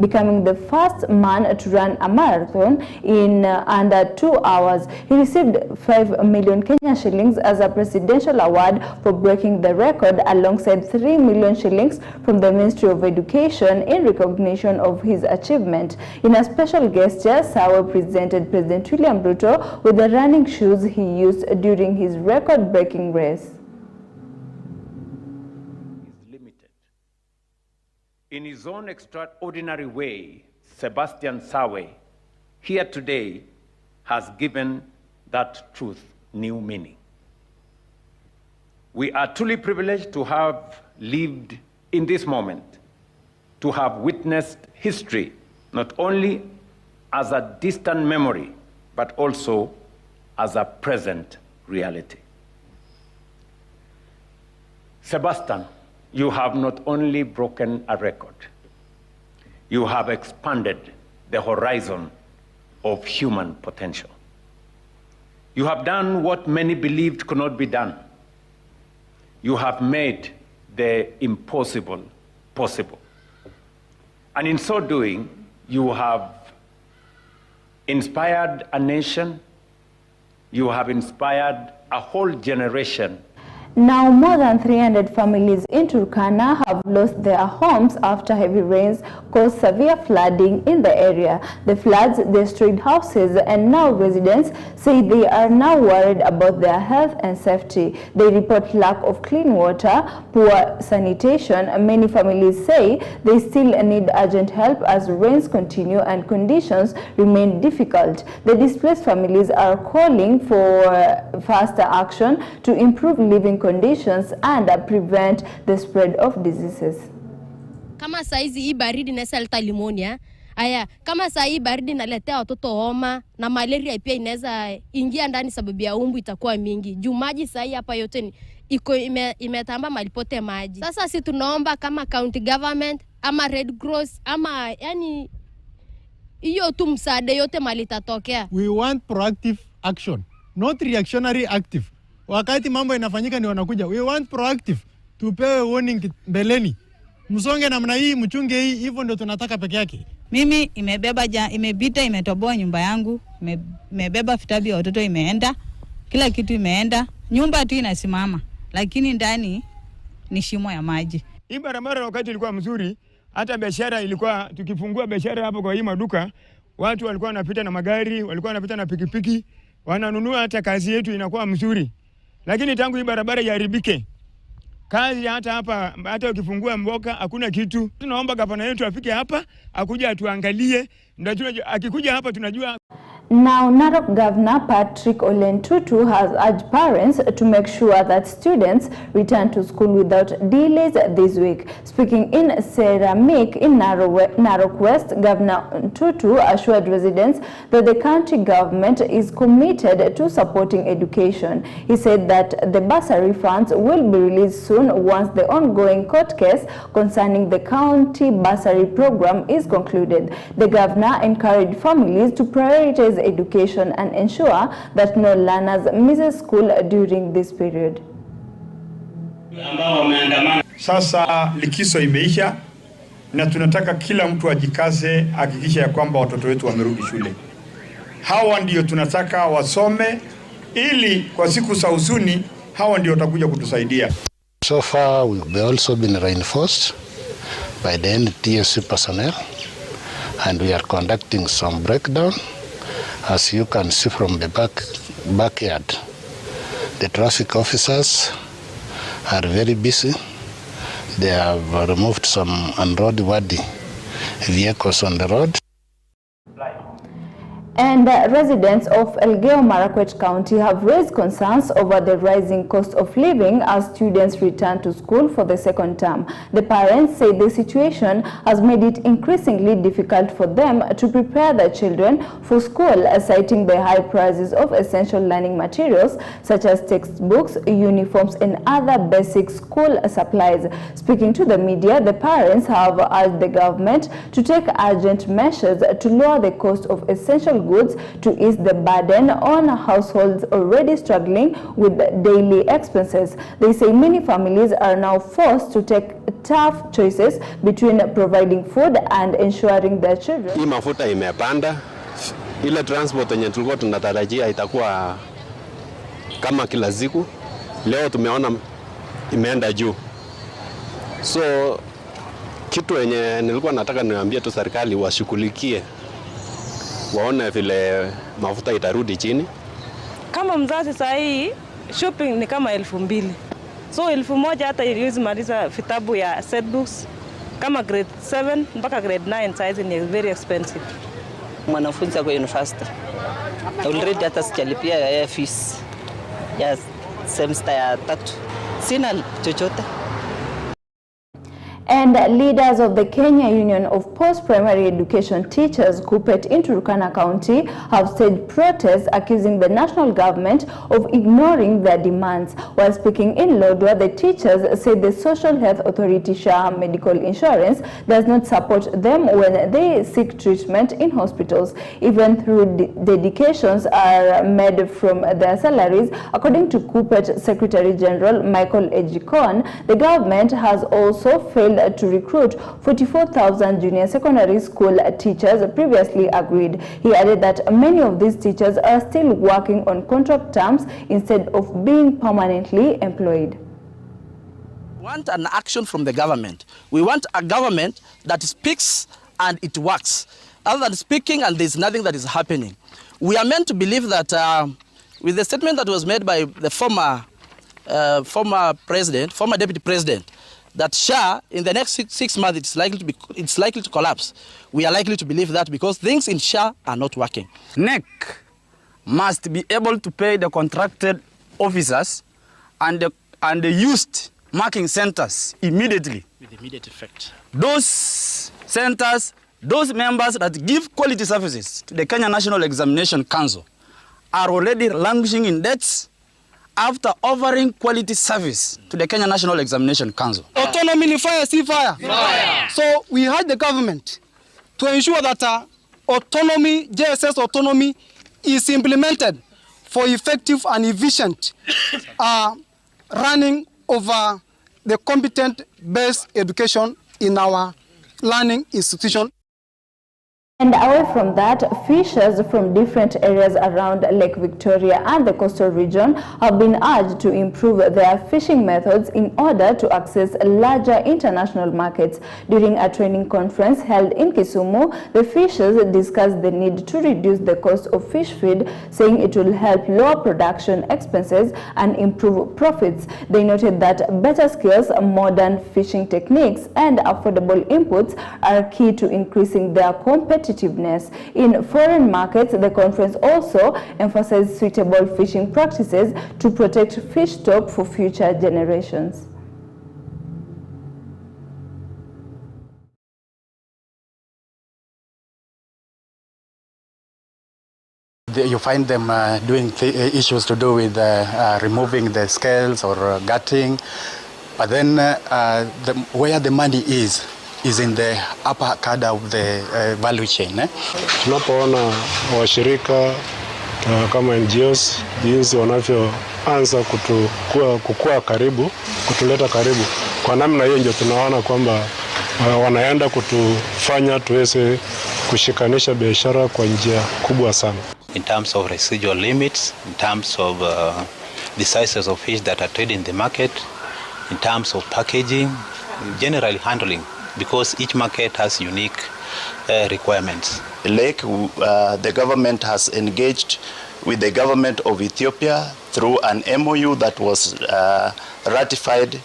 becoming the first man to run a marathon in under 2 hours. He received 5 million Kenya shillings as a presidential award for breaking the record, alongside 3 million shillings from the Ministry of Education in recognition of his achievement. In a special gesture, Sawe presented President William Ruto with the running shoes he used during his record-breaking race. In his own extraordinary way, Sebastian Sawe, here today, has given that truth new meaning. We are truly privileged to have lived in this moment, to have witnessed history, not only as a distant memory, but also as a present reality. Sebastian, you have not only broken a record, you have expanded the horizon of human potential. You have done what many believed could not be done. You have made the impossible possible. And in so doing, you have inspired a nation, you have inspired a whole generation. Now, more than 300 families in Turkana have lost their homes after heavy rains caused severe flooding in the area. The floods destroyed houses, and now residents say they are now worried about their health and safety. They report lack of clean water, poor sanitation. Many families say they still need urgent help as rains continue and conditions remain difficult. The displaced families are calling for faster action to improve living conditions and prevent the spread of diseases. Kama saizi hii baridi inaweza leta pneumonia. Aya, kama saa hii baridi inaletea watoto homa na malaria pia inaweza ingia ndani, sababu ya umbu itakuwa mingi. Juu maji saa hii hapa yote iko imetamba malipote maji. Sasa sisi tunaomba kama county government ama Red Cross ama yani hiyo tu msaada yote mali tatokea. We want proactive action, not reactionary active. Wakati mambo inafanyika ni wanakuja. We want proactive. Tupewe warning mbeleni. Msonge namna hii, mchunge hii, hivyo ndio tunataka peke yake. Mimi imebita imetoboa nyumba yangu, imebeba vitabu vya watoto imeenda, kila kitu imeenda. Nyumba tu inasimama, lakini ndani ni shimo ya maji. Hii barabara wakati ilikuwa mzuri, hata biashara ilikuwa tukifungua biashara hapo kwa hii maduka, watu walikuwa wanapita na magari, walikuwa wanapita na pikipiki, wananunua, hata kazi yetu inakuwa mzuri. Lakini tangu hii barabara iharibike, kazi hata hapa, hata ukifungua mboka hakuna kitu. Tunaomba gavana yetu afike hapa, akuja atuangalie, ndio akikuja hapa tunajua. Now, Narok Governor Patrick Ole Ntutu has urged parents to make sure that students return to school without delays this week. Speaking in Ceramik in Narok West, Governor Ntutu assured residents that the county government is committed to supporting education. He said that the bursary funds will be released soon once the ongoing court case concerning the county bursary program is concluded. The governor encouraged families to prioritize education and ensure that no learners miss school during this period. Sasa likizo imeisha na tunataka kila mtu ajikaze, hakikisha ya kwamba watoto wetu wamerudi shule. Hawa ndio tunataka wasome, ili kwa siku za usoni hawa ndio watakuja kutusaidia. So far we've also been reinforced by the NTSC personnel, and we are conducting some breakdown. As you can see from the backyard, the traffic officers are very busy. They have removed some unroadworthy vehicles on the road. And residents of Elgeyo Marakwet County have raised concerns over the rising cost of living as students return to school for the second term. The parents say the situation has made it increasingly difficult for them to prepare their children for school, citing the high prices of essential learning materials such as textbooks, uniforms, and other basic school supplies. Speaking to the media, the parents have urged the government to take urgent measures to lower the cost of essential perishable goods to ease the burden on households already struggling with daily expenses. They say many families are now forced to take tough choices between providing food and ensuring their children. Hii mafuta imepanda, ile transport yenye tulikuwa tunatarajia itakuwa kama kila siku, leo tumeona imeenda juu. So kitu yenye nilikuwa nataka niambie tu serikali washughulikie, waone vile mafuta itarudi chini. Kama mzazi saa hii shopping ni kama 2,000. So 1,000 hata iliwezi maliza vitabu ya set books kama grade 7 mpaka grade 9 size ni very expensive. Mwanafunzi kwa university. Already hata sijalipia ya fees. Yes, semester ya 3. Sina chochote. And leaders of the Kenya Union of Post-Primary Education Teachers, KUPPET, in Turkana County have staged protests accusing the national government of ignoring their demands. While speaking in Lodwar, the teachers said the Social Health Authority SHA medical insurance does not support them when they seek treatment in hospitals, even though dedications are made from their salaries. According to KUPPET Secretary General Michael Ejikon, the government has also failed to recruit 44,000 junior secondary school teachers previously agreed. He added that many of these teachers are still working on contract terms instead of being permanently employed. We want an action from the government. We want a government that speaks and it works. Other than speaking and there's nothing that is happening. We are meant to believe that with the statement that was made by the former deputy president, that SHA in the next six months it's likely to collapse. We are likely to believe that because things in SHA are not working. NEC must be able to pay the contracted officers and the used marking centers immediately. With immediate effect. Those centers, those members that give quality services to the Kenya National Examination Council are already languishing in debts after offering quality service to the Kenya National Examination Council. Autonomy ni fire, see fire. So we urge the government to ensure that autonomy, JSS autonomy is implemented for effective and efficient running of the competent-based education in our learning institution. And away from that, fishers from different areas around Lake Victoria and the coastal region have been urged to improve their fishing methods in order to access larger international markets. During a training conference held in Kisumu, the fishers discussed the need to reduce the cost of fish feed, saying it will help lower production expenses and improve profits. They noted that better skills, modern fishing techniques, and affordable inputs are key to increasing their competitiveness. In foreign markets, the conference also emphasized suitable fishing practices to protect fish stock for future generations. You find them doing issues to do with removing the scales or gutting, but then where the money is in the upper cadre of the value chain. Tunapoona washirika kama NGOs jinsi wanavyoanza kukua karibu, kutuleta karibu, kwa namna hiyo ndio tunaona kwamba wanaenda kutufanya tuweze kushikanisha biashara kwa njia kubwa sana. In terms of residual limits, in terms of the sizes of fish that are traded in the market, in terms of packaging, generally handling, because each market has unique requirements. The government has engaged with the government of Ethiopia through an MOU that was ratified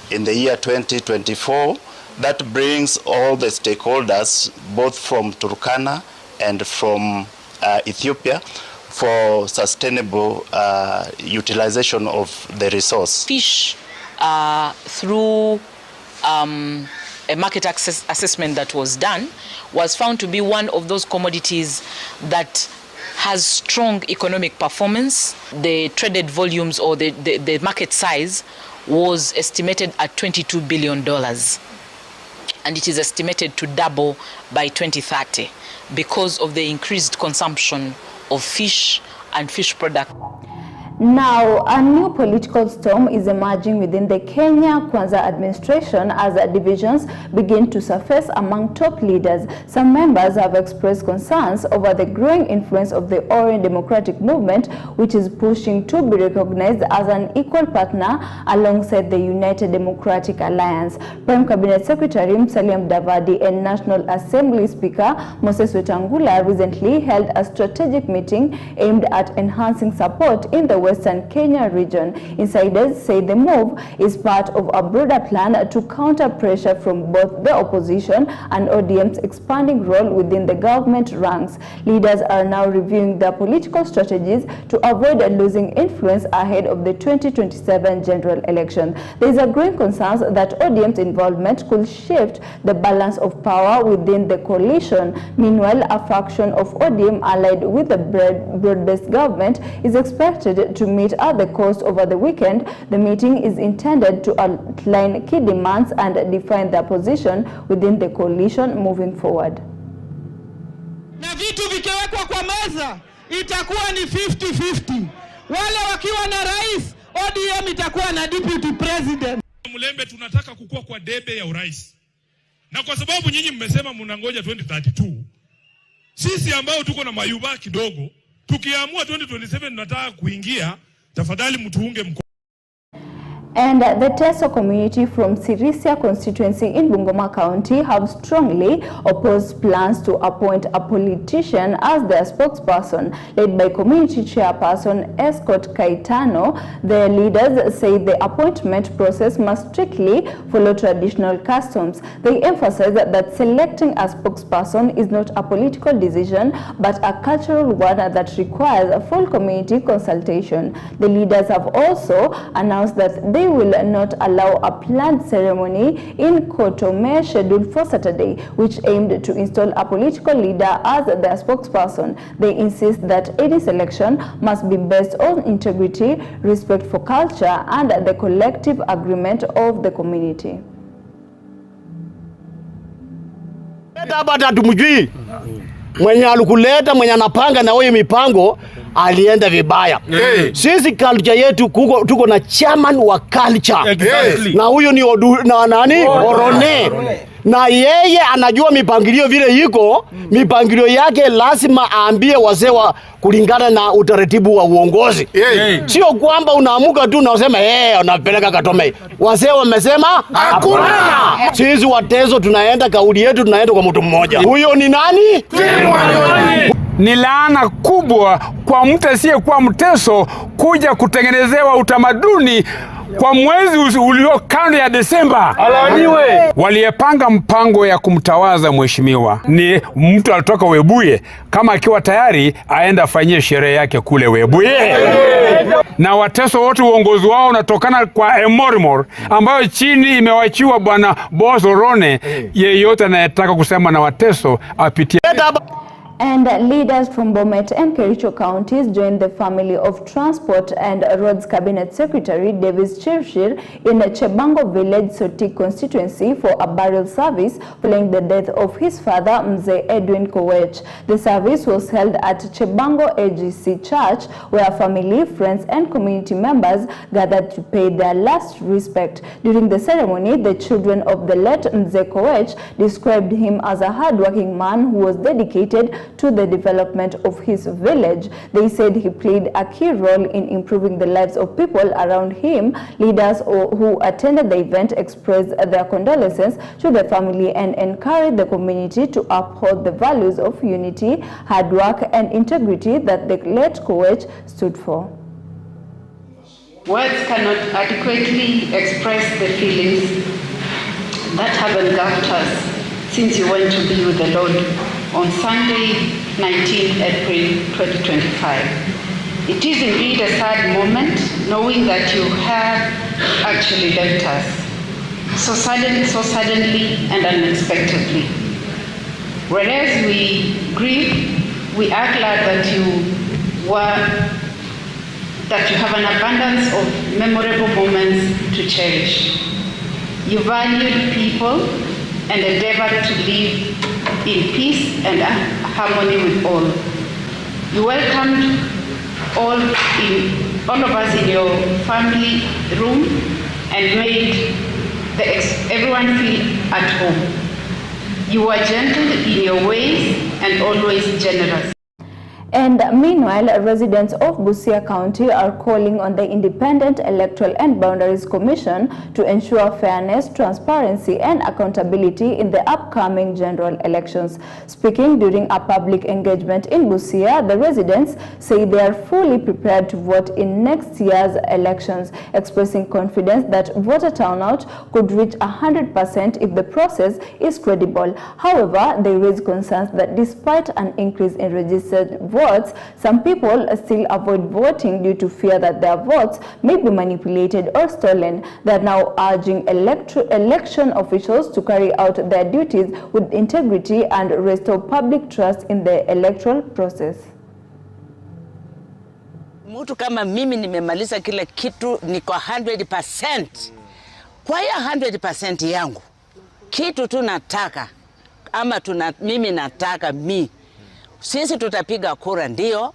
in the year 2024 that brings all the stakeholders both from Turkana and from Ethiopia for sustainable utilization of the resource. Fish through a market access assessment that was done was found to be one of those commodities that has strong economic performance. The traded volumes or the market size was estimated at $22 billion. and it is estimated to double by 2030 because of the increased consumption of fish and fish products. Now, a new political storm is emerging within the Kenya Kwanza administration as divisions begin to surface among top leaders. Some members have expressed concerns over the growing influence of the Orange Democratic Movement, which is pushing to be recognized as an equal partner alongside the United Democratic Alliance. Prime Cabinet Secretary Musalia Mudavadi and National Assembly Speaker Moses Wetangula recently held a strategic meeting aimed at enhancing support in the Western Kenya region. Insiders say the move is part of a broader plan to counter pressure from both the opposition and ODM's expanding role within the government ranks. Leaders are now reviewing their political strategies to avoid losing influence ahead of the 2027 general election. There is a growing concern that ODM's involvement could shift the balance of power within the coalition. Meanwhile, a faction of ODM allied with the broad-based government is expected to meet at the coast over the weekend. The meeting is intended to outline key demands and define their position within the coalition moving forward. Na vitu vikiwekwa kwa meza itakuwa ni 50-50. Wale wakiwa na rais, ODM itakuwa na deputy president. Mulembe tunataka kukua kwa debe ya urais. Na kwa sababu nyinyi mmesema mnangoja 2032, sisi ambao tuko na mayuba kidogo, tukiamua 2027 tunataka kuingia, tafadhali mtuunge mkono. And the Teso community from Sirisia constituency in Bungoma County have strongly opposed plans to appoint a politician as their spokesperson. Led by community chairperson Escott Kaitano, the leaders say the appointment process must strictly follow traditional customs. They emphasize that selecting a spokesperson is not a political decision but a cultural one that requires a full community consultation. The leaders have also announced that they will not allow a planned ceremony in Kotome scheduled for Saturday, which aimed to install a political leader as their spokesperson. They insist that any selection must be based on integrity, respect for culture, and the collective agreement of the community. Mwenye alukuleta, mwenye anapanga na wewe mipango alienda vibaya. Sisi culture yetu tuko na chairman wa culture. Na huyo ni Orone. Na yeye anajua mipangilio vile iko, mipangilio yake lazima aambie wazee wa kulingana na utaratibu wa uongozi. Sio kwamba unaamuka tu na unasema unapeleka Katome. Wazee wamesema hakuna. Sisi Wateso tunaenda, kauli yetu tunaenda kwa mtu mmoja. Huyo ni nani? Ni laana kubwa kwa mtu asiyekuwa Mteso kuja kutengenezewa utamaduni kwa mwezi ulio kando ya Desemba. Alaniwe. Waliyepanga mpango ya kumtawaza mheshimiwa ni mtu alitoka Webuye, kama akiwa tayari aenda afanyie sherehe yake kule Webuye. Na Wateso wote uongozi wao unatokana kwa Emorimor ambayo chini imewachiwa bwana Boss Orone. Yeyote anayetaka kusema na Wateso apitie. And leaders from Bomet and Kericho counties joined the family of Transport and Roads Cabinet Secretary Davis Chirchir in Chebango Village, Sotik constituency for a burial service following the death of his father, Mzee Edwin Kowech. The service was held at Chebango AGC Church, where family, friends, and community members gathered to pay their last respect. During the ceremony, the children of the late Mzee Kowech described him as a hard-working man who was dedicated to the development of his village. They said he played a key role in improving the lives of people around him. Leaders who attended the event expressed their condolences to the family and encouraged the community to uphold the values of unity, hard work, and integrity that the late Kowech stood for. Words cannot adequately express the feelings that have engulfed us since you went to be with the Lord on Sunday, 19 April 2025. It is indeed a sad moment knowing that you have actually left us so suddenly and unexpectedly. Whereas we grieve, we are glad that you have an abundance of memorable moments to cherish. You valued people and endeavor to live in peace and harmony with all. You welcomed all of us in your family room and made everyone feel at home. You were gentle in your ways and always generous. And meanwhile, residents of Busia County are calling on the Independent Electoral and Boundaries Commission to ensure fairness, transparency, and accountability in the upcoming general elections. Speaking during a public engagement in Busia, the residents say they are fully prepared to vote in next year's elections, expressing confidence that voter turnout could reach 100% if the process is credible. However, they raise concerns that despite an increase in registered votes, some people still avoid voting due to fear that their votes may be manipulated or stolen. They are now urging election officials to carry out their duties with integrity and restore public trust in the electoral process. Mtu kama mimi nimemaliza kile kitu niko 100%. Kwa hiyo 100% yangu kitu tunataka ama mimi nataka sisi tutapiga kura, ndio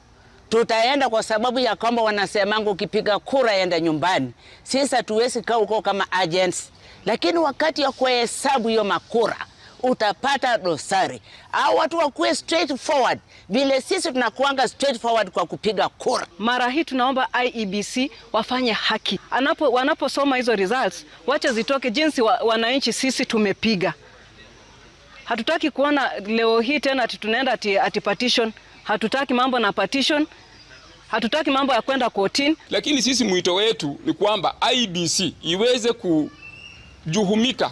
tutaenda, kwa sababu ya kwamba wanasemangu ukipiga kura enda nyumbani. Sisi hatuwezi kaa huko kama agents, lakini wakati ya kuhesabu hiyo makura utapata dosari. Au watu wakuwe straightforward vile sisi tunakuanga straightforward kwa kupiga kura. Mara hii tunaomba IEBC wafanye haki. Wanaposoma hizo results, wacha zitoke jinsi wananchi sisi tumepiga. Hatutaki kuona leo hii tena ati tunaenda ati petition. Hatutaki mambo na petition. Hatutaki mambo ya kwenda kotini. Lakini sisi mwito wetu ni kwamba IEBC iweze kujuhumika,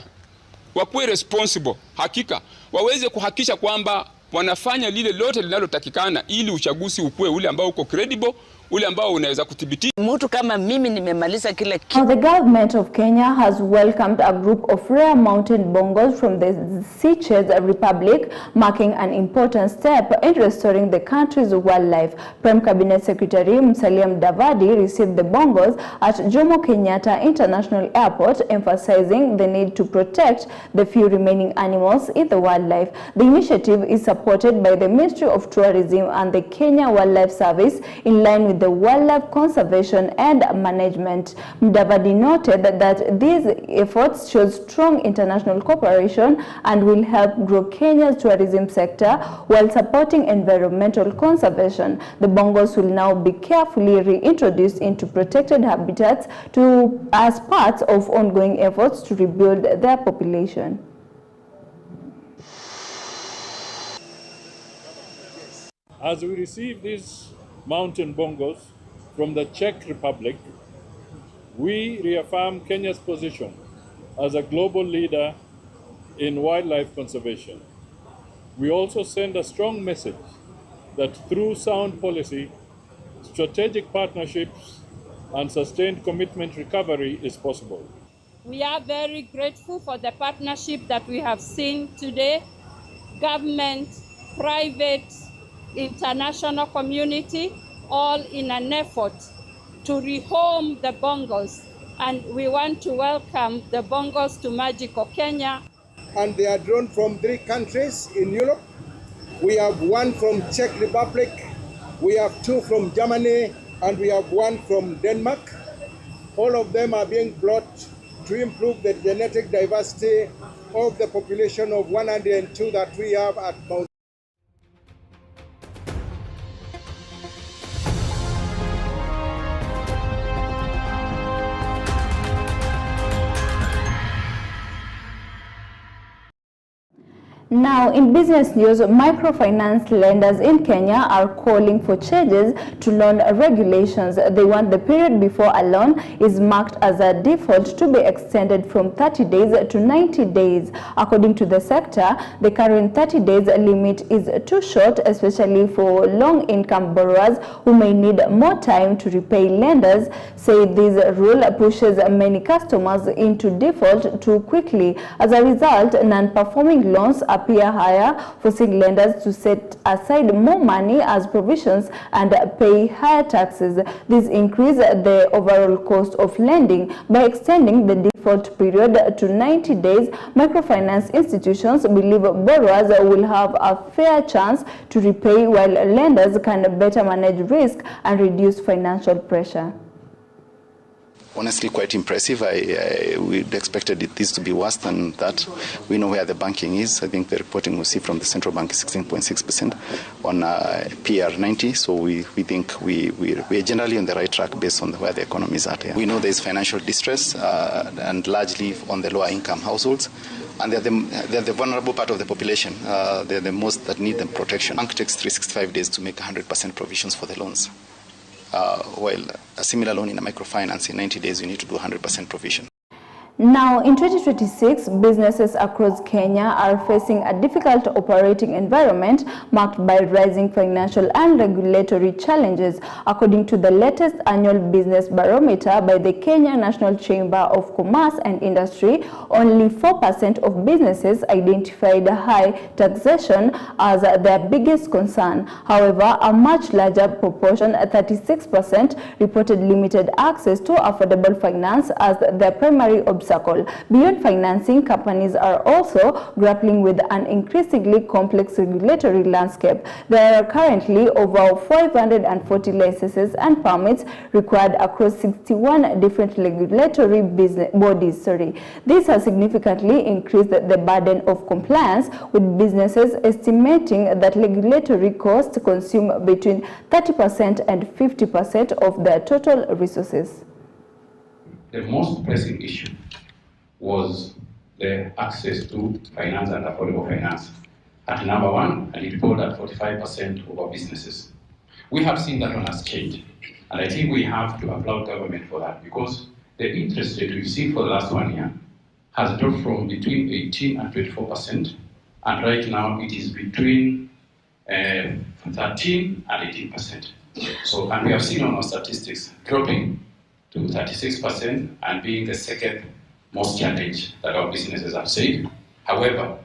wakuwe responsible, hakika waweze kuhakisha kwamba wanafanya lile lote linalotakikana ili uchaguzi ukue ule ambao uko credible, ule ambao unaweza kudhibiti. Mtu kama mimi nimemaliza kile kitu. Now, the government of Kenya has welcomed a group of rare mountain bongos from the Seychelles Republic, marking an important step in restoring the country's wildlife. Prime Cabinet Secretary Musalia Mudavadi received the bongos at Jomo Kenyatta International Airport, emphasizing the need to protect the few remaining animals in the wildlife. The initiative is supported by the Ministry of Tourism and the Kenya Wildlife Service in line with the wildlife conservation and management. Mudavadi noted that these efforts show strong international cooperation and will help grow Kenya's tourism sector while supporting environmental conservation. The bongos will now be carefully reintroduced into protected habitats as part of ongoing efforts to rebuild their population. As we receive these mountain bongos from the Czech Republic, we reaffirm Kenya's position as a global leader in wildlife conservation. We also send a strong message that through sound policy, strategic partnerships, and sustained commitment, recovery is possible. We are very grateful for the partnership that we have seen today. Government, private, international community, all in an effort to rehome the bongos. And we want to welcome the bongos to Magical Kenya. And they are drawn from 3 countries in Europe. We have 1 from Czech Republic, we have 2 from Germany, and we have 1 from Denmark. All of them are being brought to improve the genetic diversity of the population of 102 that we have at Mount. Now, in business news, microfinance lenders in Kenya are calling for changes to loan regulations. They want the period before a loan is marked as a default to be extended from 30 days to 90 days. According to the sector, the current 30 days limit is too short, especially for long-income borrowers who may need more time to repay. Lenders say this rule pushes many customers into default too quickly. As a result, non-performing loans are appear higher, forcing lenders to set aside more money as provisions and pay higher taxes. This increases the overall cost of lending. By extending the default period to 90 days, microfinance institutions believe borrowers will have a fair chance to repay, while lenders can better manage risk and reduce financial pressure. Honestly, quite impressive. We'd expected this to be worse than that. We know where the banking is. I think the reporting we see from the central bank is 16.6% on PR 90. So we think we're generally on the right track based on where the economy is at. Yeah. We know there is financial distress and largely on the lower income households. And they're the vulnerable part of the population. They're the most that need the protection. Bank takes 365 days to make 100% provisions for the loans. While a similar loan in a microfinance, in 90 days, you need to do 100% provision. Now, in 2026, businesses across Kenya are facing a difficult operating environment marked by rising financial and regulatory challenges. According to the latest annual business barometer by the Kenya National Chamber of Commerce and Industry, only 4% of businesses identified high taxation as their biggest concern. However, a much larger proportion, 36%, reported limited access to affordable finance as their primary obstacle. Beyond financing, companies are also grappling with an increasingly complex regulatory landscape. There are currently over 540 licenses and permits required across 61 different regulatory bodies. This has significantly increased the burden of compliance, with businesses estimating that regulatory costs consume between 30% and 50% of their total resources. The most pressing issue was the access to finance and affordable finance. At number one, and it pulled at 45% of our businesses. We have seen that one has changed. And I think we have to applaud government for that, because the interest rate we've seen for the last 1 year has dropped from between 18 and 24%. And right now it is between 13 and 18%. So, and we have seen on our statistics dropping to 36% and being the second most challenge that our businesses have said. However,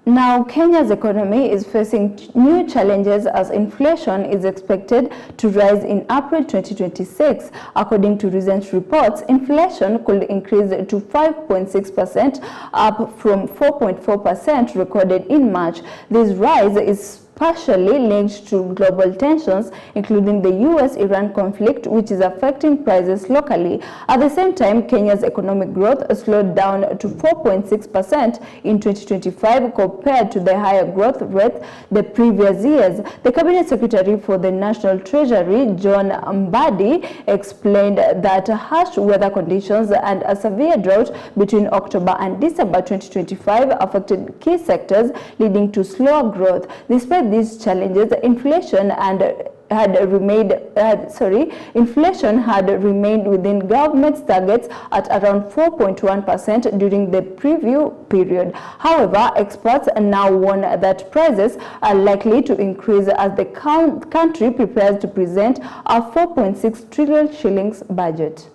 now, Kenya's economy is facing new challenges as inflation is expected to rise in April 2026. According to recent reports, inflation could increase to 5.6%, up from 4.4% recorded in March. This rise is partially linked to global tensions, including the US-Iran conflict, which is affecting prices locally. At the same time, Kenya's economic growth slowed down to 4.6% in 2025 compared to the higher growth rate the previous years. The Cabinet Secretary for the National Treasury, John Mbadi, explained that harsh weather conditions and a severe drought between October and December 2025 affected key sectors, leading to slower growth. Despite these challenges, inflation had remained within government's targets at around 4.1% during the preview period. However, experts now warn that prices are likely to increase as the country prepares to present a 4.6 trillion shillings budget.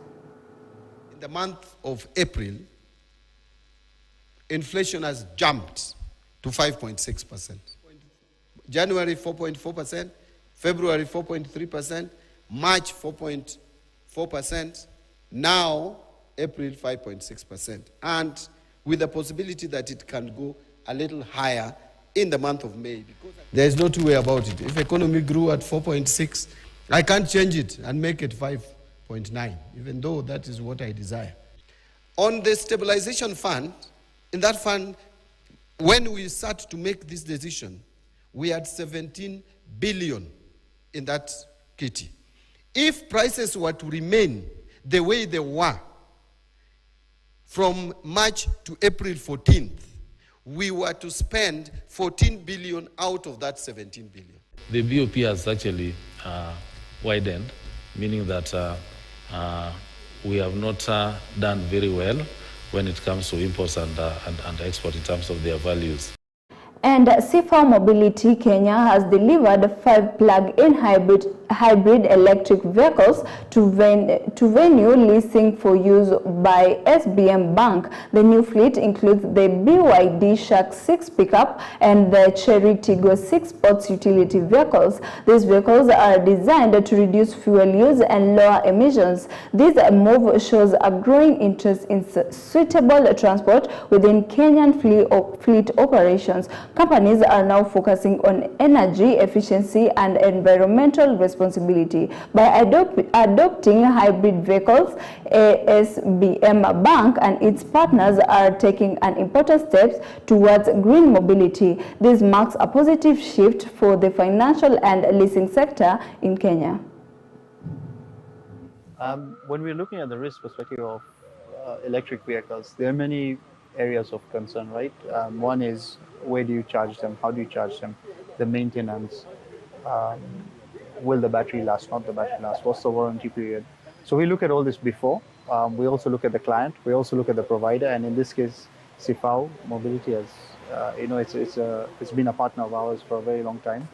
In the month of April, inflation has jumped to 5.6%. January 4.4%, February 4.3%, March 4.4%, now April 5.6%, and with the possibility that it can go a little higher in the month of May. There is no two way about it. If economy grew at 4.6, I can't change it and make it 5.9, even though that is what I desire. On the stabilization fund, in that fund, when we start to make this decision, we had 17 billion in that kitty. If prices were to remain the way they were from March to April 14th, we were to spend 14 billion out of that 17 billion. The BOP has actually widened, meaning that we have not done very well when it comes to imports and export in terms of their values. And Sifa Mobility Kenya has delivered 5 plug-in hybrid electric vehicles to venue leasing for use by SBM Bank. The new fleet includes the BYD Shark 6 pickup and the Cherry Tiggo 6 sports utility vehicles. These vehicles are designed to reduce fuel use and lower emissions. This move shows a growing interest in suitable transport within Kenyan fleet operations. Companies are now focusing on energy efficiency and environmental responsibility. By adopting hybrid vehicles, SBM Bank and its partners are taking an important steps towards green mobility. This marks a positive shift for the financial and leasing sector in Kenya. When we're looking at the risk perspective of electric vehicles, there are many areas of concern, right? One is, where do you charge them? How do you charge them? The maintenance. Will the battery last? Not the battery last? What's the warranty period? So we look at all this before. We also look at the client. We also look at the provider. And in this case, Sifa Mobility has, it's been a partner of ours for a very long time.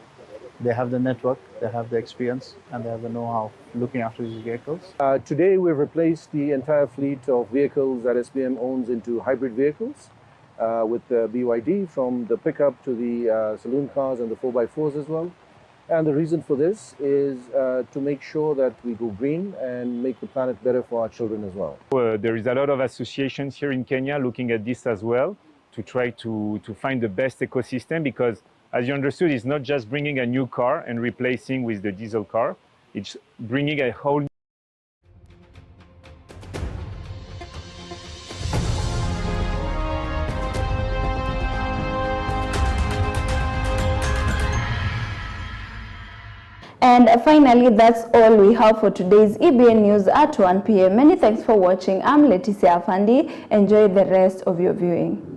They have the network, they have the experience, and they have the know-how looking after these vehicles. Today, we've replaced the entire fleet of vehicles that SBM owns into hybrid vehicles with the BYD, from the pickup to the saloon cars and the 4x4s as well. And the reason for this is to make sure that we go green and make the planet better for our children as well. There is a lot of associations here in Kenya looking at this as well to try to find the best ecosystem, because as you understood, it's not just bringing a new car and replacing with the diesel car. It's bringing a whole And finally, that's all we have for today's EBN News at 1 p.m. Many thanks for watching. I'm Leticia Afandi. Enjoy the rest of your viewing.